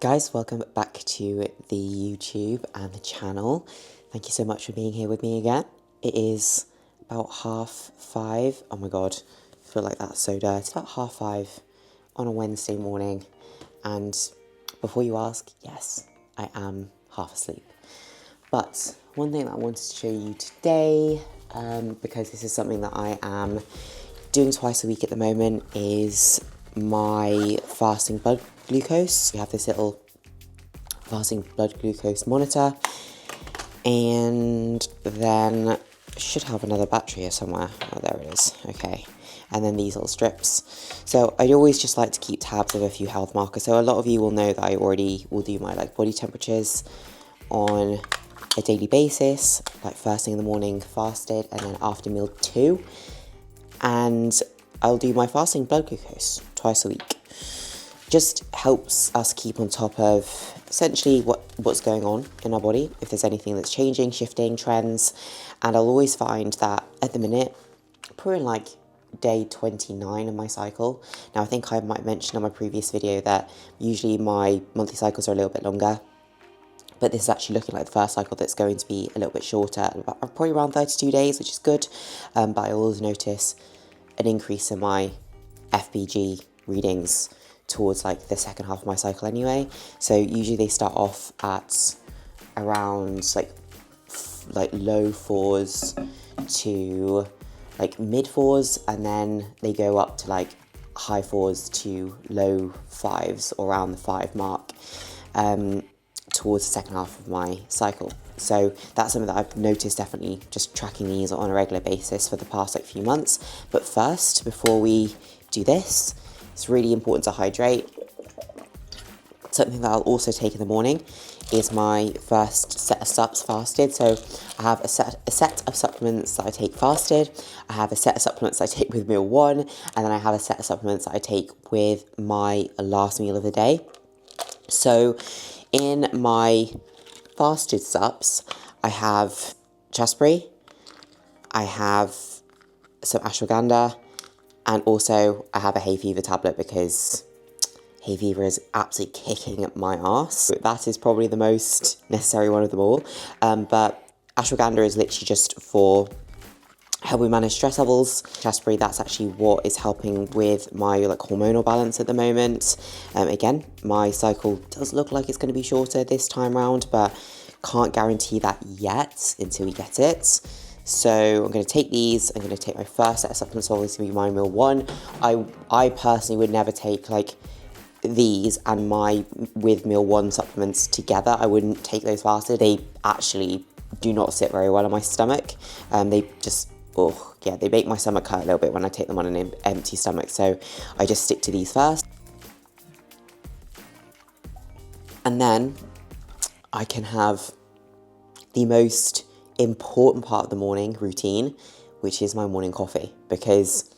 Guys, welcome back to the YouTube and the channel. Thank you so much for being here with me again. It is about 5:30. Oh my god, I feel like that's so dirty. It's about 5:30 on a Wednesday morning, and before you ask, yes, I am half asleep. But one thing that I wanted to show you today, because this is something that I am doing twice a week at the moment, is my fasting blood glucose. We have this little fasting blood glucose monitor, and then should have another battery here somewhere. Oh, there it is. Okay. And then these little strips. So I always just like to keep tabs of a few health markers. So a lot of you will know that I already will do my body temperatures on a daily basis, like first thing in the morning fasted, and then after meal 2. And I'll do my fasting blood glucose twice a week. Just helps us keep on top of essentially what's going on in our body, if there's anything that's changing, shifting, trends. And I'll always find that at the minute, probably like day 29 of my cycle. Now I think I might mention on my previous video that usually my monthly cycles are a little bit longer, but this is actually looking like the first cycle that's going to be a little bit shorter, probably around 32 days, which is good. But I always notice an increase in my FBG readings towards like the second half of my cycle anyway. So usually they start off at around like low 4s to like mid 4s, and then they go up to like high 4s to low 5s, or around the 5 mark, towards the second half of my cycle. So that's something that I've noticed, definitely just tracking these on a regular basis for the past few months. But first, before we do this, it's really important to hydrate. Something that I'll also take in the morning is my first set of supps fasted. So I have a set of supplements that I take fasted, I have a set of supplements that I take with meal 1, and then I have a set of supplements that I take with my last meal of the day. So in my fasted supps, I have chaspberry, I have some ashwagandha, and also I have a hay fever tablet because hay fever is absolutely kicking my ass. That is probably the most necessary one of them all. But ashwagandha is literally just for helping manage stress levels. Chaspberry, that's actually what is helping with my hormonal balance at the moment. Again, my cycle does look like it's going to be shorter this time round, but can't guarantee that yet until we get it. So I'm going to take these. I'm going to take my first set of supplements, obviously my meal 1. I personally would never take these and my with meal 1 supplements together. I wouldn't take those fasted. They actually do not sit very well on my stomach. They just, oh yeah, they make my stomach hurt a little bit when I take them on an empty stomach. So I just stick to these first. And then I can have the most important part of the morning routine, which is my morning coffee, because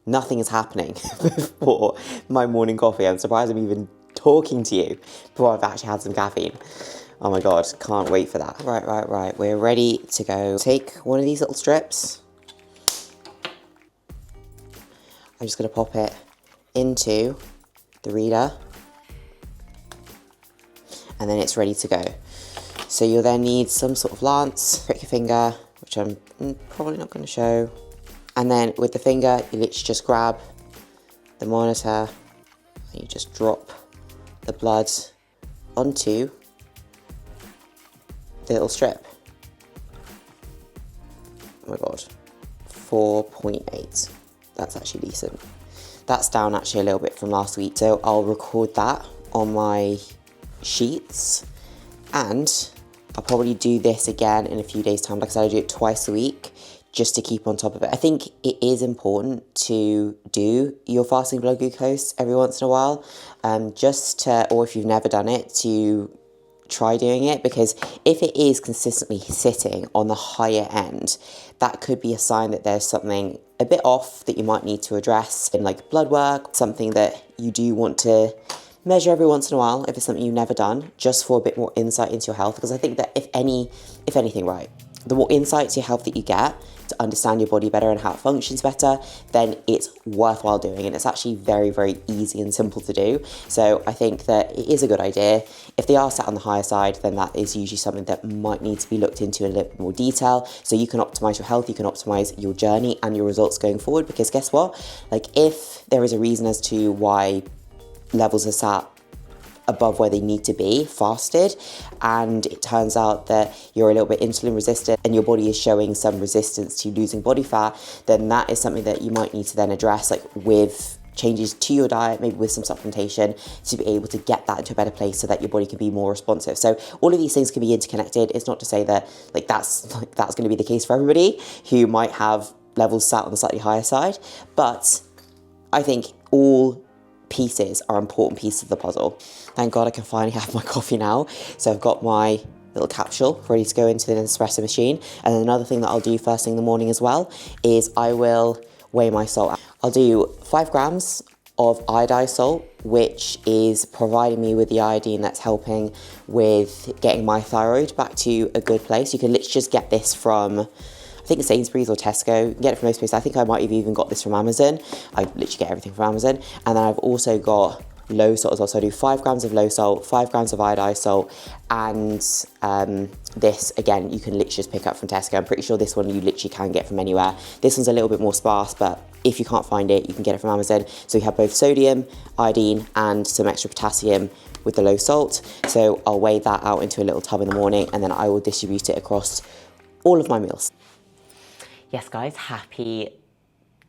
nothing is happening before my morning coffee. I'm surprised I'm even talking to you before I've actually had some caffeine. Oh my god, can't wait for that. Right, we're ready to go. Take one of these little strips. I'm just going to pop it into the reader, and then it's ready to go. So you'll then need some sort of lance, prick your finger, which I'm probably not going to show. And then with the finger, you literally just grab the monitor and you just drop the blood onto the little strip. Oh my god, 4.8. That's actually decent. That's down actually a little bit from last week. So I'll record that on my sheets, and I'll probably do this again in a few days' time. Like I said, I do it twice a week just to keep on top of it. I think it is important to do your fasting blood glucose every once in a while, or if you've never done it, to try doing it, because if it is consistently sitting on the higher end, that could be a sign that there's something a bit off that you might need to address in blood work, something that you do want to measure every once in a while if it's something you've never done, just for a bit more insight into your health. Because I think that if anything, right, the more insight to your health that you get, to understand your body better and how it functions better, then it's worthwhile doing. And it's actually very, very easy and simple to do. So I think that it is a good idea. If they are sat on the higher side, then that is usually something that might need to be looked into in a little bit more detail. So you can optimize your health, you can optimize your journey and your results going forward. Because guess what? Like, if there is a reason as to why levels are sat above where they need to be fasted, and it turns out that you're a little bit insulin resistant and your body is showing some resistance to losing body fat, then that is something that you might need to then address, like with changes to your diet, maybe with some supplementation, to be able to get that into a better place so that your body can be more responsive. So all of these things can be interconnected. It's not to say that that's going to be the case for everybody who might have levels sat on the slightly higher side, but I think all pieces are important pieces of the puzzle. Thank God I can finally have my coffee now. So I've got my little capsule ready to go into the espresso machine. And then another thing that I'll do first thing in the morning as well is I will weigh my salt. I'll do 5 grams of iodized salt, which is providing me with the iodine that's helping with getting my thyroid back to a good place. You can literally just get this from, I think, Sainsbury's or Tesco. You can get it from most places. I think I might have even got this from Amazon. I literally get everything from Amazon. And then I've also got low salt as well. So I do 5 grams of low salt, 5 grams of iodized salt, and this, again, you can literally just pick up from Tesco. I'm pretty sure this one you literally can get from anywhere. This one's a little bit more sparse, but if you can't find it, you can get it from Amazon. So you have both sodium, iodine, and some extra potassium with the low salt. So I'll weigh that out into a little tub in the morning, and then I will distribute it across all of my meals. Yes, guys, happy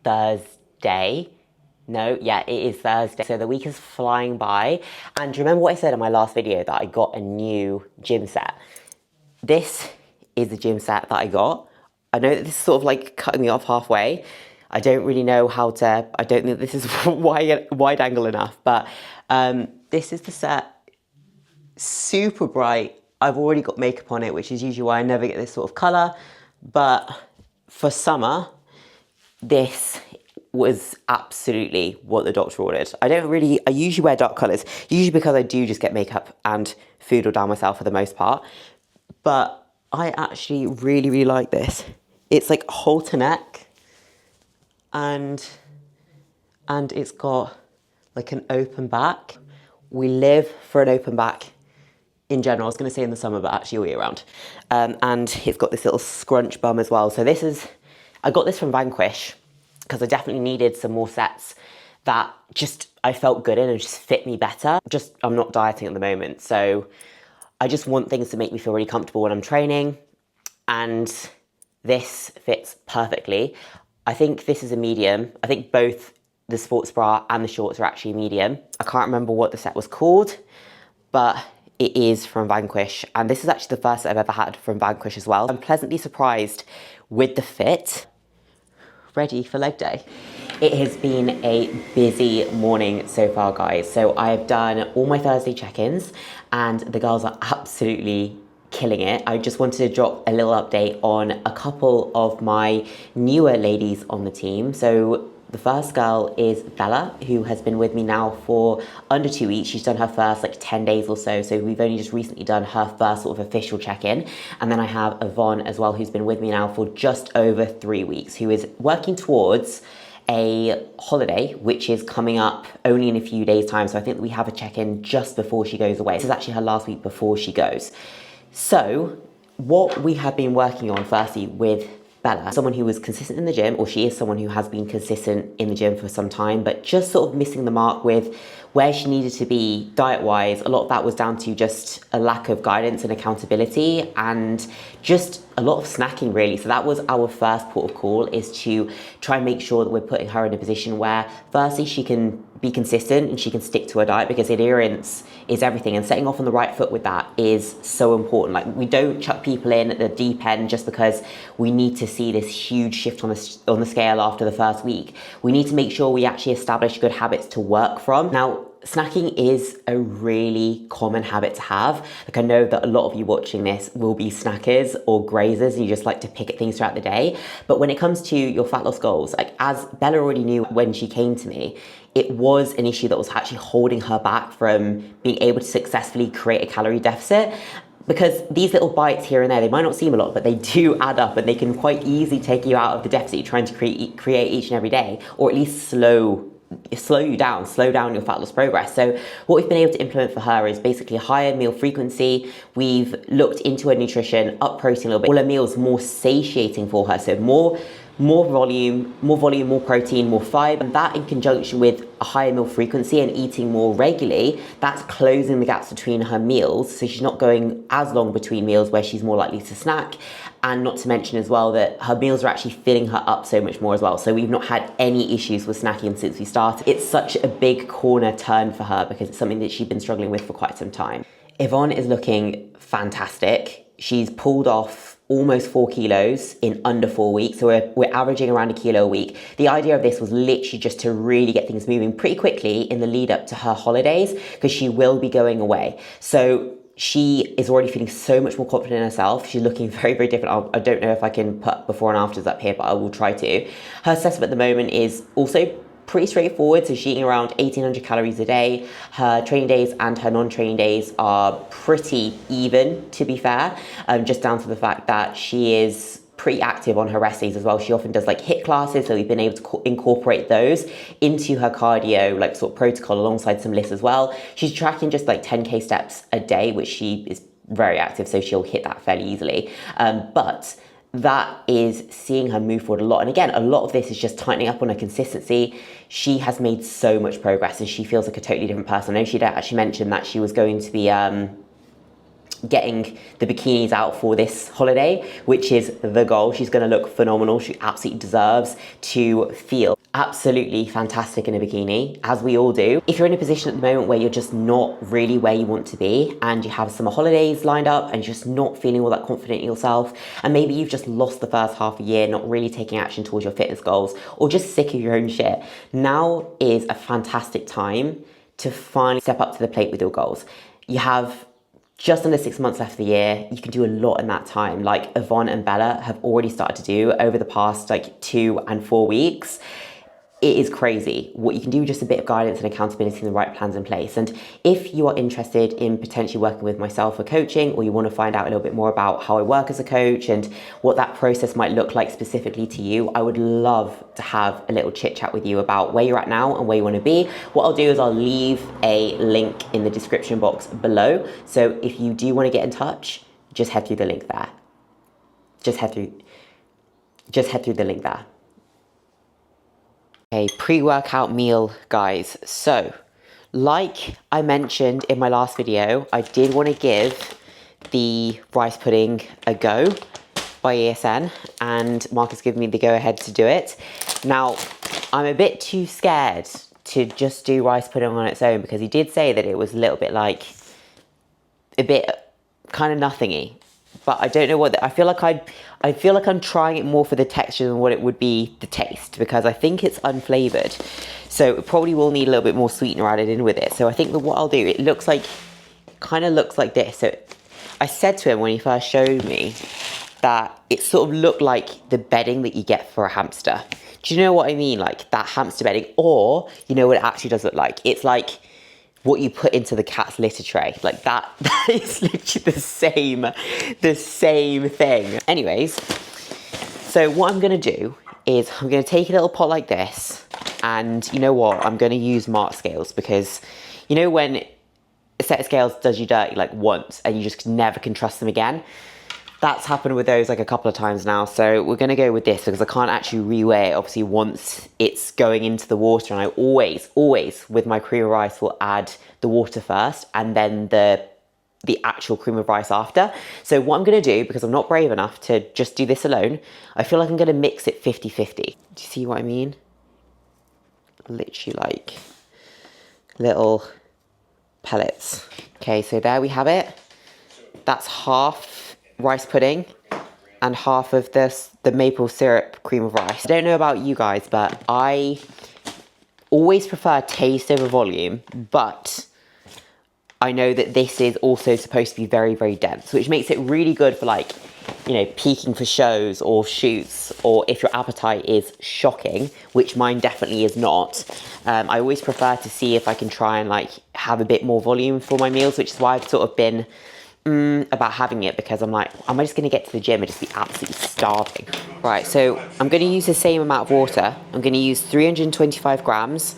Thursday. No, yeah, it is Thursday. So the week is flying by. And do you remember what I said in my last video that I got a new gym set? This is the gym set that I got. I know that this is sort of like cutting me off halfway. I don't really know how to, I don't think this is wide angle enough, but this is the set. Super bright. I've already got makeup on it, which is usually why I never get this sort of color. But for summer, this was absolutely what the doctor ordered. I usually wear dark colors, usually because I do just get makeup and food all down myself for the most part. But I actually really, really like this. It's like halter neck, and it's got like an open back. We live for an open back in general. I was gonna say in the summer, but actually all year round. And it's got this little scrunch bum as well. So I got this from Vanquish, because I definitely needed some more sets that I felt good in and just fit me better. I'm not dieting at the moment, so I just want things to make me feel really comfortable when I'm training, and this fits perfectly. I think this is a medium. I think both the sports bra and the shorts are actually medium. I can't remember what the set was called, but it is from Vanquish, and this is actually the first I've ever had from Vanquish as well. I'm pleasantly surprised with the fit. Ready for leg day. It has been a busy morning so far, guys. So I've done all my Thursday check-ins and the girls are absolutely killing it. I just wanted to drop a little update on a couple of my newer ladies on the team. So the first girl is Bella, who has been with me now for under 2 weeks. She's done her first 10 days or so. So we've only just recently done her first sort of official check-in. And then I have Yvonne as well, who's been with me now for just over 3 weeks, who is working towards a holiday, which is coming up only in a few days' time. So I think that we have a check-in just before she goes away. This is actually her last week before she goes. So what we have been working on firstly with Bella, someone who was consistent in the gym, or she is someone who has been consistent in the gym for some time, but just sort of missing the mark with where she needed to be diet-wise. A lot of that was down to just a lack of guidance and accountability, and just a lot of snacking really. So that was our first port of call, is to try and make sure that we're putting her in a position where firstly she can be consistent and she can stick to her diet, because adherence is everything, and setting off on the right foot with that is so important. Like, we don't chuck people in at the deep end just because we need to see this huge shift on the scale after the first week. We need to make sure we actually establish good habits to work from. Now, snacking is a really common habit to have. Like, I know that a lot of you watching this will be snackers or grazers and you just like to pick at things throughout the day. But when it comes to your fat loss goals, like, as Bella already knew when she came to me, it was an issue that was actually holding her back from being able to successfully create a calorie deficit. because these little bites here and there, they might not seem a lot, but they do add up, and they can quite easily take you out of the deficit you're trying to create each and every day, or at least slow you down, slow down your fat loss progress. So what we've been able to implement for her is basically a higher meal frequency. We've looked into her nutrition, up protein a little bit, all her meals more satiating for her, so more volume, more protein, more fiber, and that in conjunction with a higher meal frequency and eating more regularly, that's closing the gaps between her meals, so she's not going as long between meals where she's more likely to snack. And not to mention as well that her meals are actually filling her up so much more as well. So we've not had any issues with snacking since we started. It's such a big corner turn for her because it's something that she's been struggling with for quite some time. Yvonne is looking fantastic. She's pulled off almost 4 kilos in under 4 weeks. So we're averaging around 1 kilo a week. The idea of this was literally just to really get things moving pretty quickly in the lead up to her holidays, because she will be going away. So she is already feeling so much more confident in herself. She's looking very, very different. I don't know if I can put before and afters up here, but I will try to. Her assessment at the moment is also pretty straightforward. So she's eating around 1,800 calories a day. Her training days and her non-training days are pretty even, to be fair, just down to the fact that she is pretty active on her rest days as well. She often does like HIIT classes, so we've been able to incorporate those into her cardio like sort of protocol alongside some lifts as well. She's tracking just like 10k steps a day, which she is very active, so she'll hit that fairly easily. But that is seeing her move forward a lot. And again, a lot of this is just tightening up on her consistency. She has made so much progress and she feels like a totally different person. I know she'd actually mentioned that she was going to be getting the bikinis out for this holiday, which is the goal. She's going to look phenomenal. She absolutely deserves to feel absolutely fantastic in a bikini, as we all do. If you're in a position at the moment where you're just not really where you want to be, and you have summer holidays lined up and you're just not feeling all that confident in yourself, and maybe you've just lost the first half a year, not really taking action towards your fitness goals, or just sick of your own shit, now is a fantastic time to finally step up to the plate with your goals. You have just under 6 months left of the year. You can do a lot in that time, like Yvonne and Bella have already started to do over the past like 2 and 4 weeks. It is crazy what you can do with just a bit of guidance and accountability and the right plans in place. And if you are interested in potentially working with myself for coaching, or you want to find out a little bit more about how I work as a coach and what that process might look like specifically to you, I would love to have a little chit chat with you about where you're at now and where you want to be. What I'll do is I'll leave a link in the description box below. So if you do want to get in touch, just head through the link there. Just head through the link there. A pre-workout meal, guys. So, like I mentioned in my last video, I did want to give the rice pudding a go by ESN, and Marcus gave me the go-ahead to do it. Now, I'm a bit too scared to just do rice pudding on its own, because he did say that it was a little bit like, a bit kind of nothingy. But I don't know what, I feel like I'm trying it more for the texture than what it would be the taste, because I think it's unflavoured. So it probably will need a little bit more sweetener added in with it. So I think that what I'll do, it looks like, kind of looks like this. So I said to him when he first showed me that it sort of looked like the bedding that you get for a hamster. Do you know what I mean? Like that hamster bedding, or you know what it actually does look like? It's like what you put into the cat's litter tray. Like that is literally the same thing. Anyways, so what I'm gonna do is I'm gonna take a little pot like this, and you know what? I'm gonna use mark scales, because you know when a set of scales does you dirty like once and you just never can trust them again? That's happened with those like a couple of times now. So we're gonna go with this, because I can't actually reweigh it obviously once it's going into the water. And I always with my cream of rice will add the water first and then the actual cream of rice after. So what I'm gonna do, because I'm not brave enough to just do this alone, I feel like I'm gonna mix it 50-50. Do you see what I mean? Literally like little pellets. Okay, so there we have it. That's half rice pudding and half of the maple syrup cream of rice. I don't know about you guys, but I always prefer taste over volume, but I know that this is also supposed to be very, very dense, which makes it really good for like, you know, peaking for shows or shoots, or if your appetite is shocking, which mine definitely is not. I always prefer to see if I can try and like have a bit more volume for my meals, which is why I've sort of been about having it because I'm like, am I just going to get to the gym and just be absolutely starving? Right, so I'm going to use the same amount of water. I'm going to use 325 grams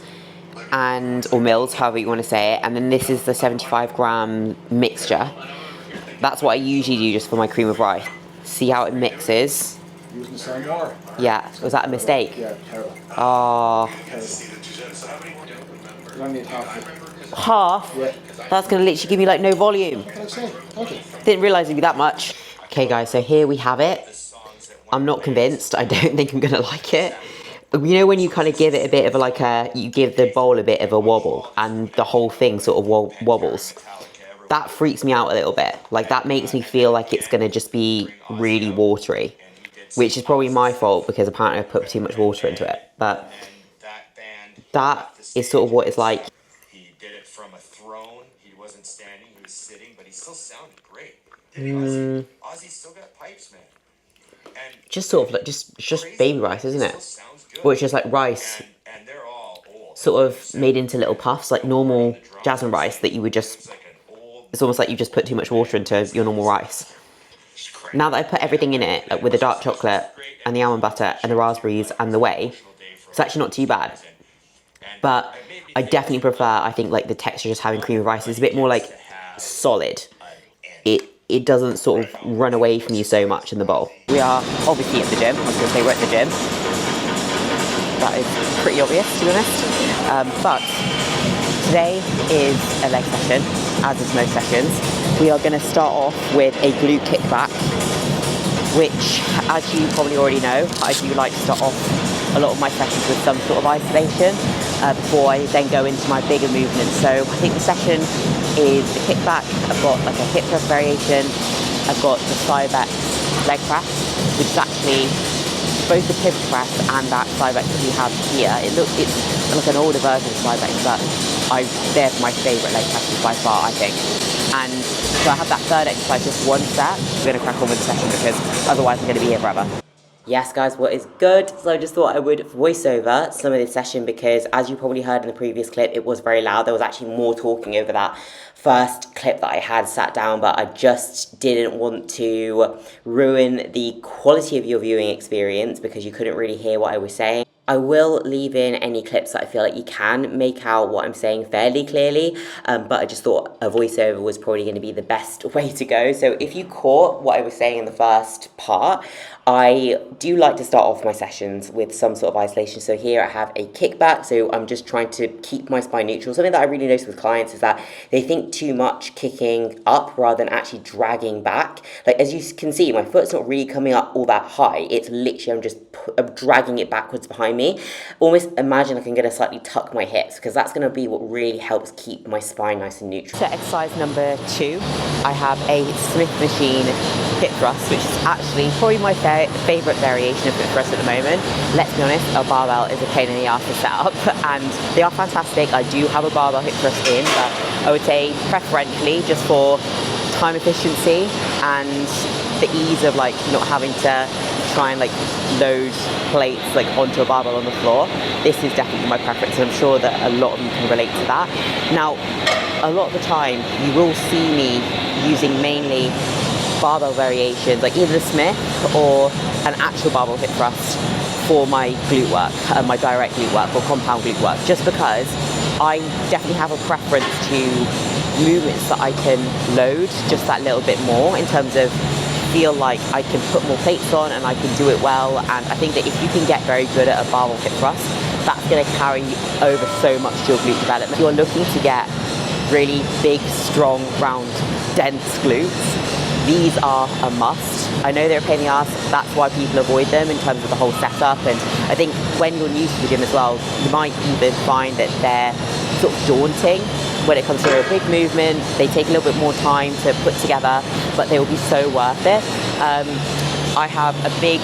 or mils, however you want to say it. And then this is the 75-gram mixture. That's what I usually do just for my cream of rice. See how it mixes. Using the same water. Yeah, was that a mistake? Yeah, terrible. Oh. Terrible. You only need half. Half? Yeah. That's going to literally give me like no volume. What did I say? Okay. Didn't realise it'd be that much. Okay guys, so here we have it. I'm not convinced. I don't think I'm going to like it. You know when you kind of give it a bit of you give the bowl a bit of a wobble and the whole thing sort of wobbles. That freaks me out a little bit. Like that makes me feel like it's going to just be really watery. Which is probably my fault because apparently I put too much water into it. But that is sort of what it's like. He did it from a throne. He wasn't standing, he was sitting, but he still sounded great. Ozzy? Ozzy's still got pipes, man. And just sort of like, just baby rice, isn't it? Or it's just like rice, and they're all old. sort of made into little puffs, like normal jasmine rice that you would just, it's almost like you just put too much water into your normal rice. Now that I put everything in it, like with the dark chocolate and the almond butter and the raspberries and the whey, it's actually not too bad. But I definitely prefer, I think, like the texture just having cream of rice is a bit more like solid. It doesn't sort of run away from you so much in the bowl. We are obviously at the gym. I was going to say we're at the gym. That is pretty obvious, to be honest. But today is a leg session, as is most sessions. We are going to start off with a glute kickback, which, as you probably already know, I do like to start off a lot of my sessions with some sort of isolation before I then go into my bigger movements. So I think the session is the kickback. I've got like a hip thrust variation. I've got the Cybex leg press, which is actually both the pivot press and that Cybex that we have here. It's like an older version of Cybex, but they're my favourite leg presses by far, I think. And so I have that third exercise, just one set. I'm going to crack on with the session because otherwise I'm going to be here forever. Yes guys, what is good? So I just thought I would voice over some of this session because as you probably heard in the previous clip, it was very loud. There was actually more talking over that first clip that I had sat down, but I just didn't want to ruin the quality of your viewing experience because you couldn't really hear what I was saying. I will leave in any clips that I feel like you can make out what I'm saying fairly clearly, but I just thought a voiceover was probably going to be the best way to go. So if you caught what I was saying in the first part, I do like to start off my sessions with some sort of isolation. So here I have a kickback, so I'm just trying to keep my spine neutral. Something that I really notice with clients is that they think too much kicking up rather than actually dragging back. Like as you can see, my foot's not really coming up all that high. It's literally, I'm dragging it backwards behind me. Almost imagine like I'm going to slightly tuck my hips because that's going to be what really helps keep my spine nice and neutral. So exercise number 2, I have a Smith machine hip thrust, which is actually probably my favourite variation of hip thrust at the moment. Let's be honest, a barbell is a pain in the ass to set up and they are fantastic. I do have a barbell hip thrust in, but I would say preferentially just for time efficiency and the ease of like not having to try and like load plates like onto a barbell on the floor. This is definitely my preference and I'm sure that a lot of you can relate to that. Now, a lot of the time you will see me using mainly barbell variations, like either the Smith or an actual barbell hip thrust for my glute work, my direct glute work or compound glute work, just because I definitely have a preference to movements that I can load just that little bit more in terms of feel like I can put more plates on and I can do it well. And I think that if you can get very good at a barbell hip thrust, that's going to carry over so much to your glute development. If you're looking to get really big, strong, round, dense glutes, these are a must. I know they're a pain in the ass, that's why people avoid them in terms of the whole setup. And I think when you're new to the gym as well, you might even find that they're sort of daunting when it comes to a big movement. They take a little bit more time to put together, but they will be so worth it. I have a big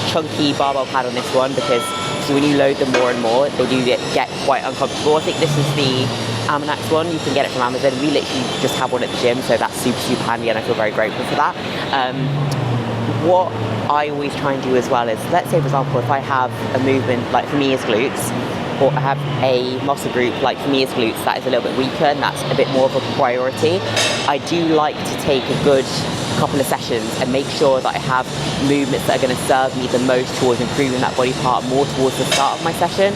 chunky barbell pad on this one because when you load them more and more, they do get quite uncomfortable. I think this is the Aminax one. You can get it from Amazon. We literally just have one at the gym, so that's super, super handy and I feel very grateful for that. What I always try and do as well is, let's say for example, if I have a movement, like for me is glutes, or have a muscle group, like for me as glutes, that is a little bit weaker and that's a bit more of a priority, I do like to take a good couple of sessions and make sure that I have movements that are going to serve me the most towards improving that body part more towards the start of my session,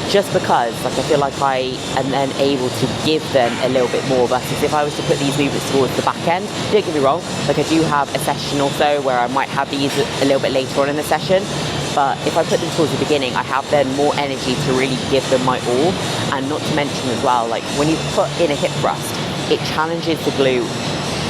just because like I feel like I am then able to give them a little bit more versus if I was to put these movements towards the back end. Don't get me wrong, like I do have a session or so where I might have these a little bit later on in the session, but if I put them towards the beginning, I have then more energy to really give them my all. And not to mention as well, like when you put in a hip thrust, it challenges the glute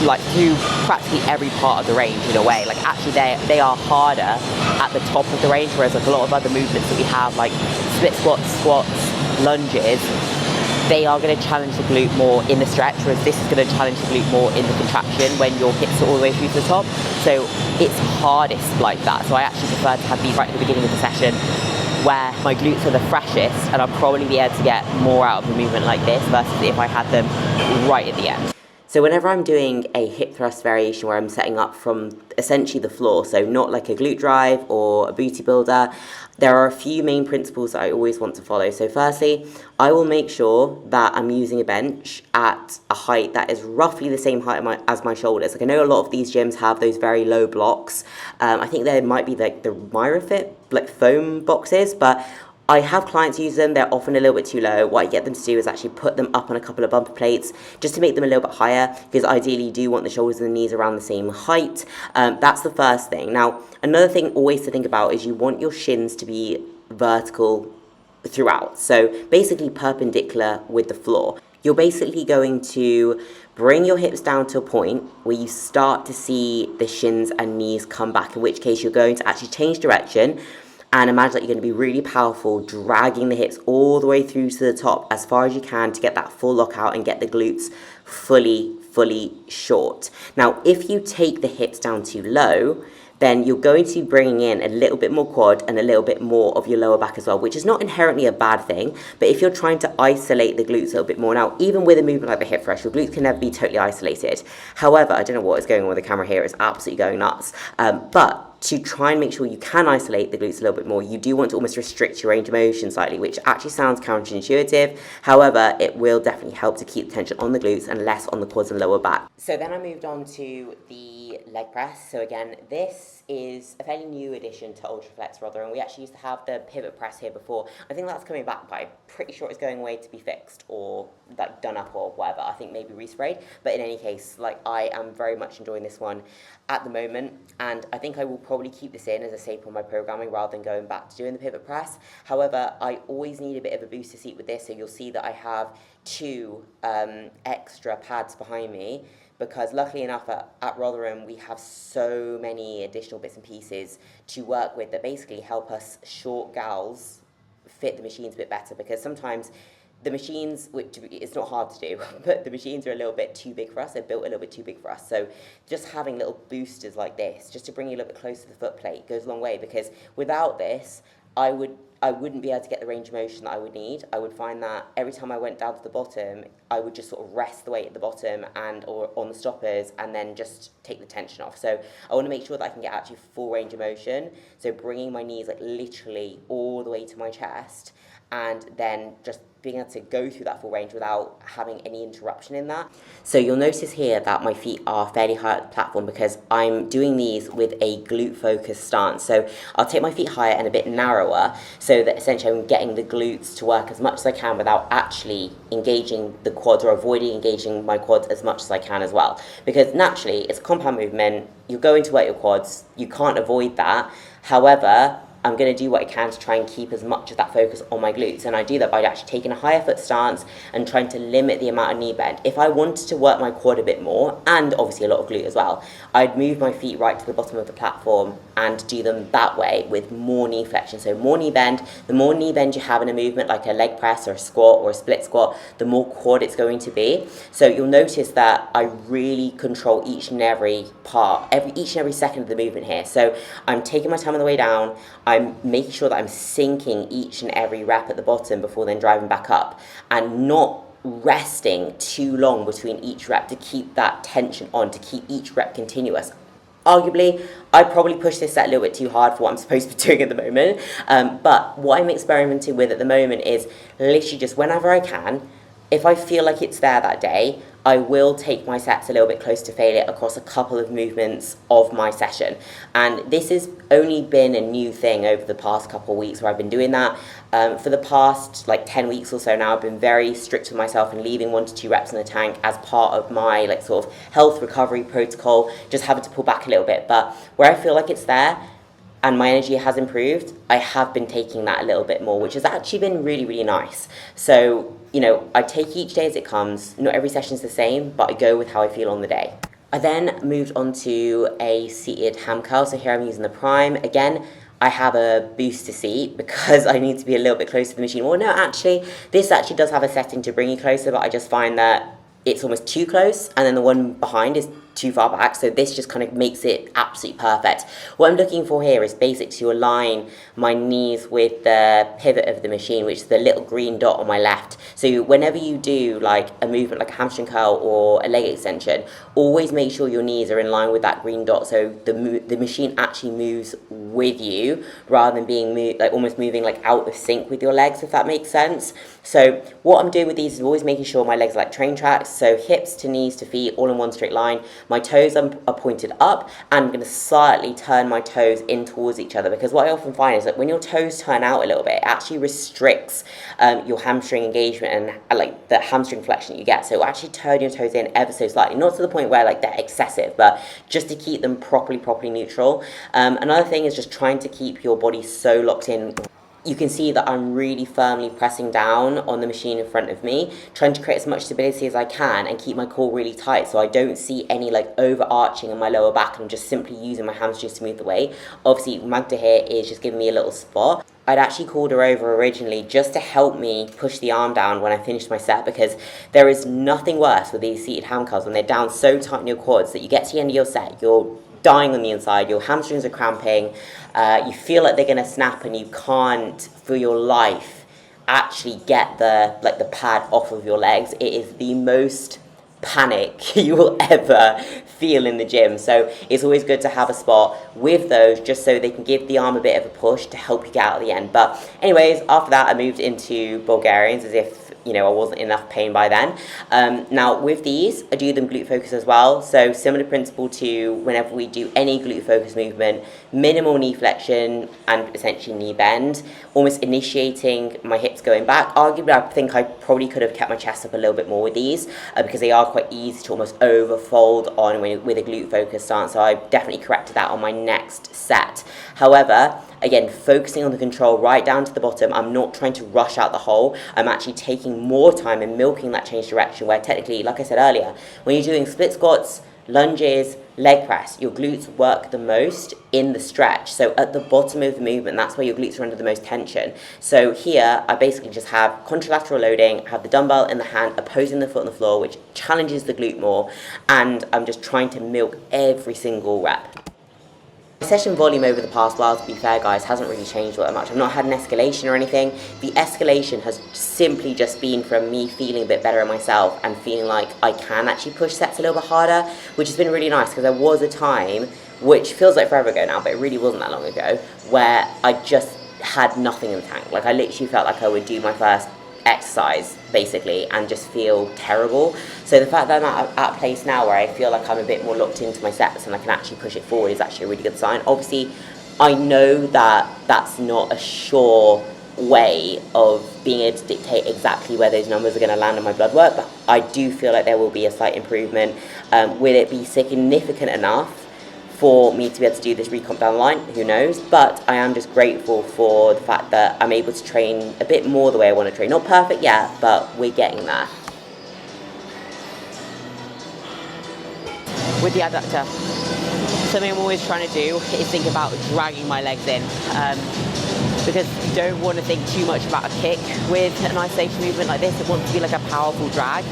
like through practically every part of the range in a way. Like actually they are harder at the top of the range, whereas like a lot of other movements that we have, like split squats, lunges, they are going to challenge the glute more in the stretch, whereas this is going to challenge the glute more in the contraction when your hips are all the way through to the top. So it's hardest like that. So I actually prefer to have these right at the beginning of the session where my glutes are the freshest and I'll probably be able to get more out of the movement like this versus if I had them right at the end. So whenever I'm doing a hip thrust variation where I'm setting up from essentially the floor, so not like a glute drive or a booty builder, there are a few main principles that I always want to follow. So firstly, I will make sure that I'm using a bench at a height that is roughly the same height as my shoulders. Like I know a lot of these gyms have those very low blocks. I think there might be like the MyraFit, like foam boxes, but I have clients use them, they're often a little bit too low. What I get them to do is actually put them up on a couple of bumper plates just to make them a little bit higher, because ideally you do want the shoulders and the knees around the same height. That's the first thing. Now, another thing always to think about is you want your shins to be vertical throughout. So basically perpendicular with the floor. You're basically going to bring your hips down to a point where you start to see the shins and knees come back, in which case you're going to actually change direction. And imagine that you're going to be really powerful, dragging the hips all the way through to the top as far as you can to get that full lockout and get the glutes fully short. Now, if you take the hips down too low, then you're going to be bringing in a little bit more quad and a little bit more of your lower back as well, which is not inherently a bad thing, but if you're trying to isolate the glutes a little bit more, now, even with a movement like the hip thrust, your glutes can never be totally isolated. However, I don't know what is going on with the camera here, it's absolutely going nuts, but to try and make sure you can isolate the glutes a little bit more, you do want to almost restrict your range of motion slightly, which actually sounds counterintuitive. However, it will definitely help to keep tension on the glutes and less on the quads and lower back. So then I moved on to the leg press. So again, this is a fairly new addition to Ultraflex rather, and we actually used to have the pivot press here before. I think that's coming back, but I'm pretty sure it's going away to be fixed or like done up or whatever. I think maybe resprayed. But in any case, like I am very much enjoying this one at the moment, and I think I will probably keep this in as a staple in my programming rather than going back to doing the pivot press. However, I always need a bit of a booster seat with this, so you'll see that I have two extra pads behind me, because luckily enough at Rotherham we have so many additional bits and pieces to work with that basically help us short gals fit the machines a bit better, because sometimes the machines, which it's not hard to do, but the machines are a little bit too big for us. They're built a little bit too big for us. So just having little boosters like this, just to bring you a little bit closer to the foot plate, goes a long way, because without this, I wouldn't be able to get the range of motion that I would need. I would find that every time I went down to the bottom, I would just sort of rest the weight at the bottom and or on the stoppers and then just take the tension off. So I want to make sure that I can get actually full range of motion. So bringing my knees like literally all the way to my chest, and then just being able to go through that full range without having any interruption in that. So you'll notice here that my feet are fairly high at the platform because I'm doing these with a glute focused stance. So I'll take my feet higher and a bit narrower so that essentially I'm getting the glutes to work as much as I can without actually engaging the quads or avoiding engaging my quads as much as I can as well. Because naturally, it's a compound movement, you're going to work your quads, you can't avoid that. However, I'm going to do what I can to try and keep as much of that focus on my glutes, and I do that by actually taking a higher foot stance and trying to limit the amount of knee bend. If I wanted to work my quad a bit more, and obviously a lot of glute as well, I'd move my feet right to the bottom of the platform and do them that way with more knee flexion. So more knee bend. The more knee bend you have in a movement like a leg press or a squat or a split squat, the more quad it's going to be. So you'll notice that I really control each and every part, each and every second of the movement here. So I'm taking my time on the way down, I'm making sure that I'm sinking each and every rep at the bottom before then driving back up, and not resting too long between each rep to keep that tension on, to keep each rep continuous. Arguably, I probably push this set a little bit too hard for what I'm supposed to be doing at the moment. But what I'm experimenting with at the moment is literally just whenever I can, if I feel like it's there that day, I will take my sets a little bit close to failure across a couple of movements of my session. And this has only been a new thing over the past couple of weeks where I've been doing that. For the past like 10 weeks or so now, I've been very strict with myself and leaving 1 to 2 reps in the tank as part of my like sort of health recovery protocol, just having to pull back a little bit. But where I feel like it's there, and my energy has improved, I have been taking that a little bit more, which has actually been really, really nice. So, you know, I take each day as it comes. Not every session's the same, but I go with how I feel on the day. I then moved on to a seated ham curl. So here I'm using the Prime. Again, I have a booster seat because I need to be a little bit closer to the machine. Well, no, actually, this actually does have a setting to bring you closer, but I just find that it's almost too close, and then the one behind is too far back, so this just kind of makes it absolutely perfect. What I'm looking for here is basically to align my knees with the pivot of the machine, which is the little green dot on my left. So whenever you do like a movement like a hamstring curl or a leg extension, always make sure your knees are in line with that green dot, so the machine actually moves with you rather than being like almost moving like out of sync with your legs, if that makes sense. So what I'm doing with these is always making sure my legs are like train tracks, so hips to knees to feet all in one straight line. My toes are pointed up, and I'm going to slightly turn my toes in towards each other, because what I often find is that when your toes turn out a little bit, it actually restricts your hamstring engagement and like the hamstring flexion that you get. So actually turn your toes in ever so slightly, not to the point where like they're excessive, but just to keep them properly neutral. Another thing is just trying to keep your body so locked in. You can see that I'm really firmly pressing down on the machine in front of me, trying to create as much stability as I can and keep my core really tight so I don't see any like overarching in my lower back, and I'm just simply using my hamstrings to move the weight. Obviously, Magda here is just giving me a little spot. I'd actually called her over originally just to help me push the arm down when I finished my set, because there is nothing worse with these seated ham curls when they're down so tight in your quads that you get to the end of your set, you're dying on the inside, your hamstrings are cramping, you feel like they're going to snap, and you can't for your life actually get the pad off of your legs. It is the most panic you will ever feel in the gym. So it's always good to have a spot with those just so they can give the arm a bit of a push to help you get out at the end. But anyways, after that I moved into Bulgarians as if, you know, I wasn't in enough pain by then. Now with these, I do them glute focus as well. So similar principle to whenever we do any glute focus movement, minimal knee flexion and essentially knee bend, almost initiating my hips going back. Arguably, I think I probably could have kept my chest up a little bit more with these because they are quite easy to almost overfold on with a glute focus stance. So I definitely corrected that on my next set. However, again, focusing on the control right down to the bottom. I'm not trying to rush out the hole. I'm actually taking more time and milking that change direction, where technically, like I said earlier, when you're doing split squats, lunges, leg press, your glutes work the most in the stretch. So at the bottom of the movement, that's where your glutes are under the most tension. So here, I basically just have contralateral loading, have the dumbbell in the hand, opposing the foot on the floor, which challenges the glute more, and I'm just trying to milk every single rep. Session volume over the past while, to be fair guys, hasn't really changed all that much. I've not had an escalation or anything. The escalation has simply just been from me feeling a bit better in myself and feeling like I can actually push sets a little bit harder, which has been really nice, because there was a time, which feels like forever ago now, but it really wasn't that long ago, where I just had nothing in the tank. Like I literally felt like I would do my first exercise basically and just feel terrible. So the fact that I'm at a place now where I feel like I'm a bit more locked into my sets and I can actually push it forward is actually a really good sign. Obviously, I know that that's not a sure way of being able to dictate exactly where those numbers are going to land on my blood work, but I do feel like there will be a slight improvement. Will it be significant enough for me to be able to do this recomp down the line? Who knows? But I am just grateful for the fact that I'm able to train a bit more the way I want to train. Not perfect yet, but we're getting there. With the adductor, something I'm always trying to do is think about dragging my legs in. Because you don't want to think too much about a kick with an isolation movement like this. It wants to be like a powerful drag.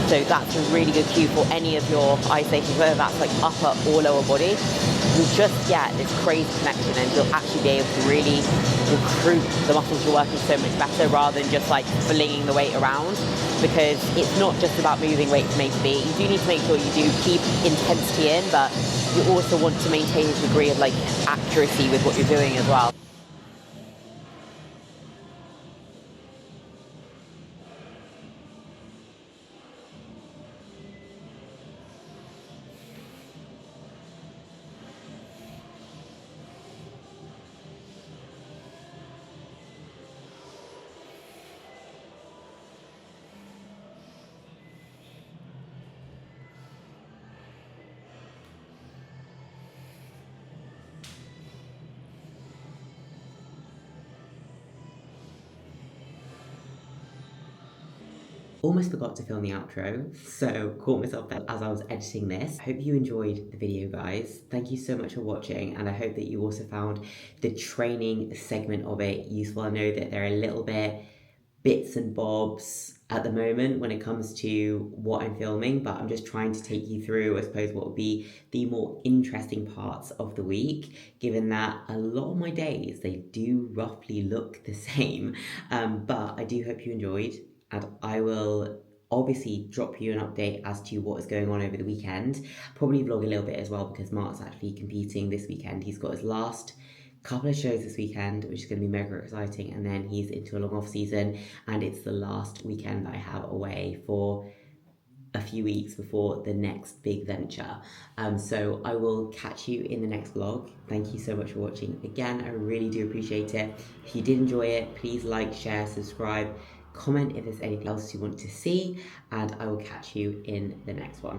So that's a really good cue for any of your isolations, whether that's like upper or lower body. You'll just get this crazy connection, and you'll actually be able to really recruit the muscles you're working so much better, rather than just like flinging the weight around. Because it's not just about moving weight from A to B. You do need to make sure you do keep intensity in, but you also want to maintain a degree of like accuracy with what you're doing as well. Almost forgot to film the outro, so caught myself there as I was editing this. I hope you enjoyed the video, guys. Thank you so much for watching, and I hope that you also found the training segment of it useful. I know that they're a little bit bits and bobs at the moment when it comes to what I'm filming, but I'm just trying to take you through, I suppose, what would be the more interesting parts of the week, given that a lot of my days, they do roughly look the same. But I do hope you enjoyed, and I will obviously drop you an update as to what is going on over the weekend. Probably vlog a little bit as well, because Mark's actually competing this weekend. He's got his last couple of shows this weekend, which is going to be mega exciting, and then he's into a long off season, and it's the last weekend that I have away for a few weeks before the next big venture. So I will catch you in the next vlog. Thank you so much for watching. Again, I really do appreciate it. If you did enjoy it, please like, share, subscribe, comment if there's anything else you want to see, and I will catch you in the next one.